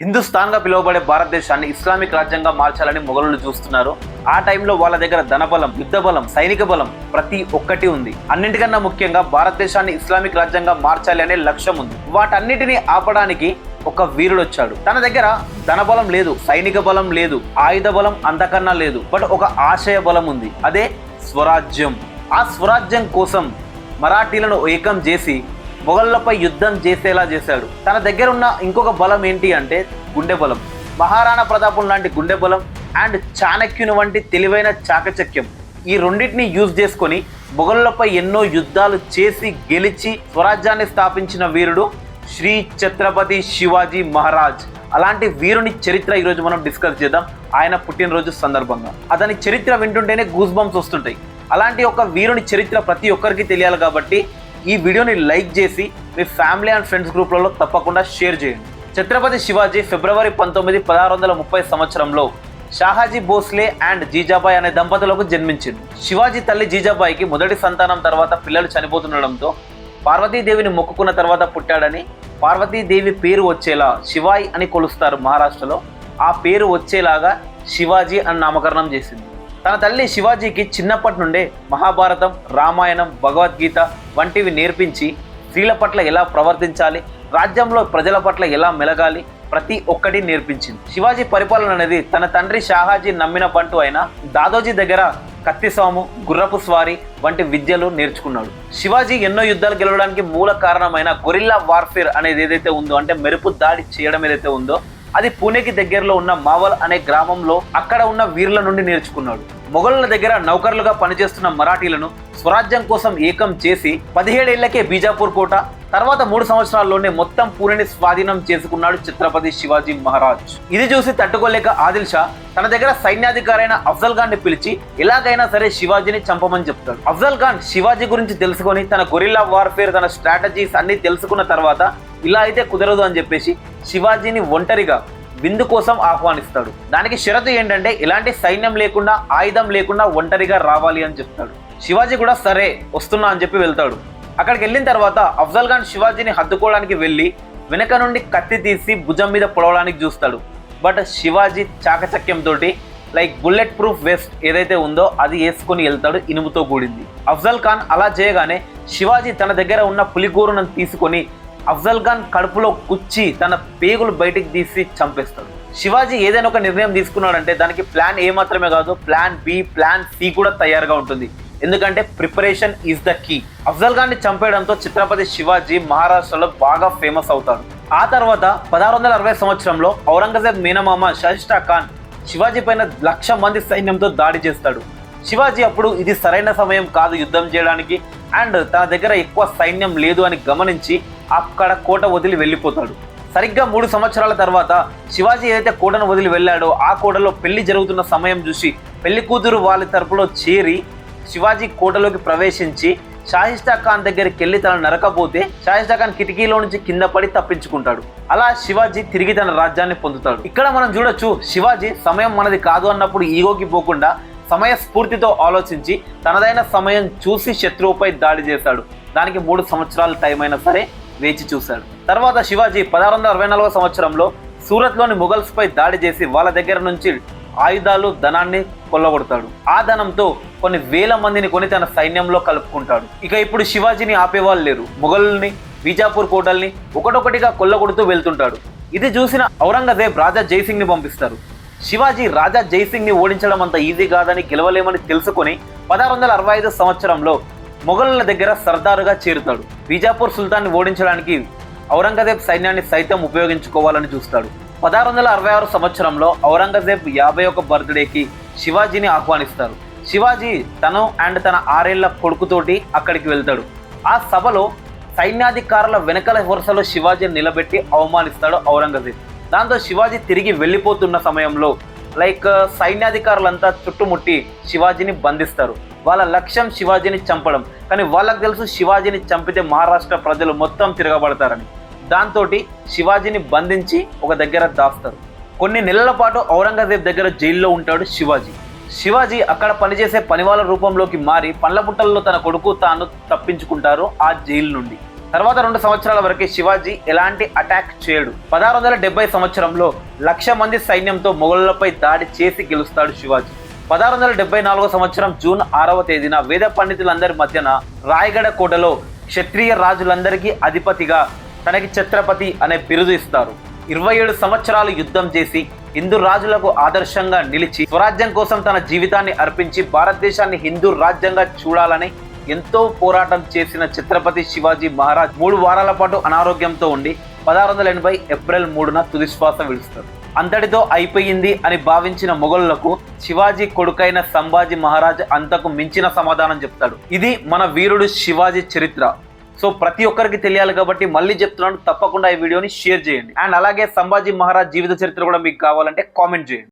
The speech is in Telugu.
హిందుస్థాన్ గా పిలువబడే భారతదేశాన్ని ఇస్లామిక్ రాజ్యంగా మార్చాలని మొఘలులు చూస్తున్నారు. ఆ టైంలో వాళ్ళ దగ్గర ధనబలం, యుద్ధ బలం, సైనిక బలం ప్రతి ఒక్కటి ఉంది. అన్నింటికన్నా ముఖ్యంగా భారతదేశాన్ని ఇస్లామిక్ రాజ్యంగా మార్చాలి అనే లక్ష్యం ఉంది. వాటన్నిటిని ఆపడానికి ఒక వీరుడు వచ్చాడు. తన దగ్గర ధనబలం లేదు, సైనిక బలం లేదు, ఆయుధ బలం అంతకన్నా లేదు, బట్ ఒక ఆశయ బలం ఉంది. అదే స్వరాజ్యం. ఆ స్వరాజ్యం కోసం మరాఠీలను ఏకం చేసి మొఘళ్ళపై యుద్ధం చేసేలా చేశాడు. తన దగ్గర ఉన్న ఇంకొక బలం ఏంటి అంటే గుండె బలం. మహారాణా ప్రతాపం లాంటి గుండె బలం అండ్ చాణక్యుని వంటి తెలివైన చాకచక్యం, ఈ రెండింటిని యూజ్ చేసుకొని మొఘళ్ళపై ఎన్నో యుద్ధాలు చేసి గెలిచి స్వరాజ్యాన్ని స్థాపించిన వీరుడు శ్రీ ఛత్రపతి శివాజీ మహారాజ్. అలాంటి వీరుని చరిత్ర ఈరోజు మనం డిస్కస్ చేద్దాం. ఆయన పుట్టినరోజు సందర్భంగా అతని చరిత్ర వింటుంటేనే గూస్ బంప్స్ వస్తుంటాయి. అలాంటి ఒక వీరుని చరిత్ర ప్రతి ఒక్కరికి తెలియాలి కాబట్టి ఈ వీడియోని లైక్ చేసి మీ ఫ్యామిలీ అండ్ ఫ్రెండ్స్ గ్రూప్లలో తప్పకుండా షేర్ చేయండి. ఛత్రపతి శివాజీ ఫిబ్రవరి 19, 1630 సంవత్సరంలో షాహాజీ భోస్లే అండ్ జీజాబాయి అనే దంపతులకు జన్మించింది. శివాజీ తల్లి జీజాబాయికి మొదటి సంతానం తర్వాత పిల్లలు చనిపోతుండడంతో పార్వతీదేవిని మొక్కుకున్న తర్వాత పుట్టాడని, పార్వతీదేవి పేరు వచ్చేలా శివాయి అని కొలుస్తారు మహారాష్ట్రలో. ఆ పేరు వచ్చేలాగా శివాజీ అని నామకరణం చేసింది. తన తల్లి శివాజీకి చిన్నప్పటి నుండే మహాభారతం, రామాయణం, భగవద్గీత వంటివి నేర్పించి స్త్రీల పట్ల ఎలా ప్రవర్తించాలి, రాజ్యంలో ప్రజల పట్ల ఎలా మెలగాలి ప్రతి ఒక్కటి నేర్పించింది. శివాజీ పరిపాలన అనేది తన తండ్రి షాహాజీ నమ్మిన బంటు అయిన దాదోజీ దగ్గర కత్తిసాము, గుర్రపు స్వారీ వంటి విద్యలు నేర్చుకున్నాడు. శివాజీ ఎన్నో యుద్ధాలు గెలవడానికి మూల కారణమైన గొరిల్లా వార్ఫేర్ అనేది ఏదైతే ఉందో, అంటే మెరుపు దాడి చేయడం ఏదైతే ఉందో, అది పూణేకి దగ్గరలో ఉన్న మావల్ అనే గ్రామంలో అక్కడ ఉన్న వీరుల నుండి నేర్చుకున్నాడు. మొఘలుల దగ్గర నౌకర్లుగా పనిచేస్తున్న మరాఠీలను స్వరాజ్యం కోసం ఏకం చేసి 17 ఏళ్లకే బీజాపూర్ కోట, తర్వాత 3 సంవత్సరాల్లోనే మొత్తం పూణేని స్వాధీనం చేసుకున్నాడు ఛత్రపతి శివాజీ మహారాజ్. ఇది చూసి తట్టుకోలేక ఆదిల్ షా తన దగ్గర సైన్యాధికారైన అఫ్జల్ ఖాన్ ని పిలిచి ఎలాగైనా సరే శివాజీని చంపమని చెప్తాడు. అఫ్జల్ ఖాన్ శివాజీ గురించి తెలుసుకొని తన గొరిల్లా వార్ఫేర్, తన స్ట్రాటజీస్ అన్ని తెలుసుకున్న తర్వాత ఇలా అయితే కుదరదు అని చెప్పేసి శివాజీని ఒంటరిగా విందు కోసం ఆహ్వానిస్తాడు. దానికి షరతు ఏంటంటే ఎలాంటి సైన్యం లేకుండా, ఆయుధం లేకుండా ఒంటరిగా రావాలి అని చెప్తాడు. శివాజీ కూడా సరే వస్తున్నా అని చెప్పి వెళ్తాడు. అక్కడికి వెళ్ళిన తర్వాత అఫ్జల్ ఖాన్ శివాజీని హత్తుకోవడానికి వెళ్ళి వెనక నుండి కత్తి తీసి భుజం మీద పొడవడానికి చూస్తాడు. బట్ శివాజీ చాకచక్యంతో లైక్ బుల్లెట్ ప్రూఫ్ వెస్ట్ ఏదైతే ఉందో అది వేసుకొని వెళ్తాడు, ఇనుముతో కూడింది. అఫ్జల్ ఖాన్ అలా చేయగానే శివాజీ తన దగ్గర ఉన్న పులిగూరును తీసుకొని అఫ్జల్ ఖాన్ కడుపులో కుచ్చి తన పేగులు బయటికి తీసి చంపేస్తాడు. శివాజీ ఏదైనా ఒక నిర్ణయం తీసుకున్నాడంటే దానికి ప్లాన్ ఏ మాత్రమే కాదు, ప్లాన్ బి, ప్లాన్ సి కూడా తయారుగా ఉంటుంది. ఎందుకంటే preparation is the key. Afzal Khan ని చంపేయడంతో ఛత్రపతి శివాజీ మహారాష్ట్రలో బాగా ఫేమస్ అవుతాడు. ఆ తర్వాత 1660 సంవత్సరంలో ఔరంగజేబ్ మేనమామ షాయిస్తా ఖాన్ శివాజీ పైన 1,00,000 మంది సైన్యంతో దాడి చేస్తాడు. శివాజీ అప్పుడు ఇది సరైన సమయం కాదు యుద్ధం చేయడానికి అండ్ తన దగ్గర ఎక్కువ సైన్యం లేదు అని గమనించి అక్కడ కోట వదిలి వెళ్ళిపోతాడు. సరిగ్గా 3 సంవత్సరాల తర్వాత శివాజీ ఏదైతే కోటను వదిలి వెళ్ళాడో ఆ కోటలో పెళ్లి జరుగుతున్న సమయం చూసి పెళ్లి కూతురు వాళ్ళ తరపులో చేరి శివాజీ కోటలోకి ప్రవేశించి షాయిస్తా ఖాన్ దగ్గరికి వెళ్ళి తన నరకపోతే షాయిస్తా ఖాన్ కిటికీలో నుంచి కింద పడి తప్పించుకుంటాడు. అలా శివాజీ తిరిగి తన రాజ్యాన్ని పొందుతాడు. ఇక్కడ మనం చూడొచ్చు, శివాజీ సమయం మనది కాదు అన్నప్పుడు ఈగోకి పోకుండా సమయ స్ఫూర్తితో ఆలోచించి తనదైన సమయం చూసి శత్రువుపై దాడి చేశాడు. దానికి 3 సంవత్సరాల టైం అయినా సరే వేచి చూశాడు. తర్వాత శివాజీ 1664 సంవత్సరంలో సూరత్లోని మొఘల్స్ పై దాడి చేసి వాళ్ళ దగ్గర నుంచి ఆయుధాలు, ధనాన్ని కొల్లగొడతాడు. ఆ ధనంతో కొన్ని వేల మందిని కొని తన సైన్యంలో కలుపుకుంటాడు. ఇక ఇప్పుడు శివాజీని ఆపేవాళ్ళు లేరు. మొఘలుల్ని, బీజాపూర్ కోటల్ని ఒకటొకటిగా కొల్లగొడుతూ వెళ్తుంటాడు. ఇది చూసిన ఔరంగజేబ్ రాజా జైసింగ్ ని పంపిస్తారు. శివాజీ రాజా జైసింగ్ ని ఓడించడం అంత ఈజీ కాదని, గెలవలేమని తెలుసుకొని 1665 సంవత్సరంలో మొఘలుల దగ్గర సర్దారుగా చేరుతాడు. బీజాపూర్ సుల్తాన్ని ఓడించడానికి ఔరంగజేబ్ సైన్యాన్ని సైతం ఉపయోగించుకోవాలని చూస్తాడు. 1666 సంవత్సరంలో ఔరంగజేబ్ 51వ బర్త్డేకి శివాజీని ఆహ్వానిస్తారు. శివాజీ తను అండ్ తన 6 ఏళ్ల కొడుకుతోటి అక్కడికి వెళ్తాడు. ఆ సభలో సైన్యాధికారుల వెనకల వరుసలో శివాజీని నిలబెట్టి అవమానిస్తాడు ఔరంగజేబ్. దాంతో శివాజీ తిరిగి వెళ్ళిపోతున్న సమయంలో సైన్యాధికారులంతా చుట్టుముట్టి శివాజీని బంధిస్తారు. వాళ్ళ లక్ష్యం శివాజీని చంపడం. కానీ వాళ్ళకు తెలుసు శివాజీని చంపితే మహారాష్ట్ర ప్రజలు మొత్తం తిరగబడతారని. దాంతో శివాజీని బంధించి ఒక దగ్గర దాస్తారు. కొన్ని నెలల పాటు ఔరంగజేబ్ దగ్గర జైల్లో ఉంటాడు శివాజీ. శివాజీ అక్కడ పనిచేసే పనివాళ్ళ రూపంలోకి మారి పండ్ల పుట్టల్లో తన కొడుకు తాను తప్పించుకుంటారు ఆ జైలు నుండి. తర్వాత 2 సంవత్సరాల వరకు శివాజీ ఎలాంటి అటాక్ చేయడు. 1670 సంవత్సరంలో 1,00,000 మంది సైన్యంతో మొఘలులపై దాడి చేసి గెలుస్తాడు శివాజీ. 1674 సంవత్సరం జూన్ 6వ తేదీన వేద పండితులందరి మధ్యన రాయగడ కోటలో క్షత్రియ రాజులందరికీ అధిపతిగా తనకి ఛత్రపతి అనే బిరుదు ఇస్తారు. 27 సంవత్సరాలు యుద్ధం చేసి హిందూ రాజులకు ఆదర్శంగా నిలిచి స్వరాజ్యం కోసం తన జీవితాన్ని అర్పించి భారతదేశాన్ని హిందూ రాజ్యంగా చూడాలని ఎంతో పోరాటం చేసిన ఛత్రపతి శివాజీ మహారాజ్ 3 వారాల పాటు అనారోగ్యంతో ఉండి 1680 ఏప్రిల్ 3న తుదిశ్వాస విడుస్తారు. అంతటితో అయిపోయింది అని భావించిన మొఘలులకు శివాజీ కొడుకైన సంభాజీ మహారాజ్ అంతకు మించిన సమాధానం చెప్తాడు. ఇది మన వీరుడు శివాజీ చరిత్ర. సో ప్రతి ఒక్కరికి తెలియాలి కాబట్టి మళ్ళీ చెప్తున్నాను, తప్పకుండా ఈ వీడియోని షేర్ చేయండి. అండ్ అలాగే సంభాజీ మహారాజ్ జీవిత చరిత్ర కూడా మీకు కావాలంటే కామెంట్ చేయండి.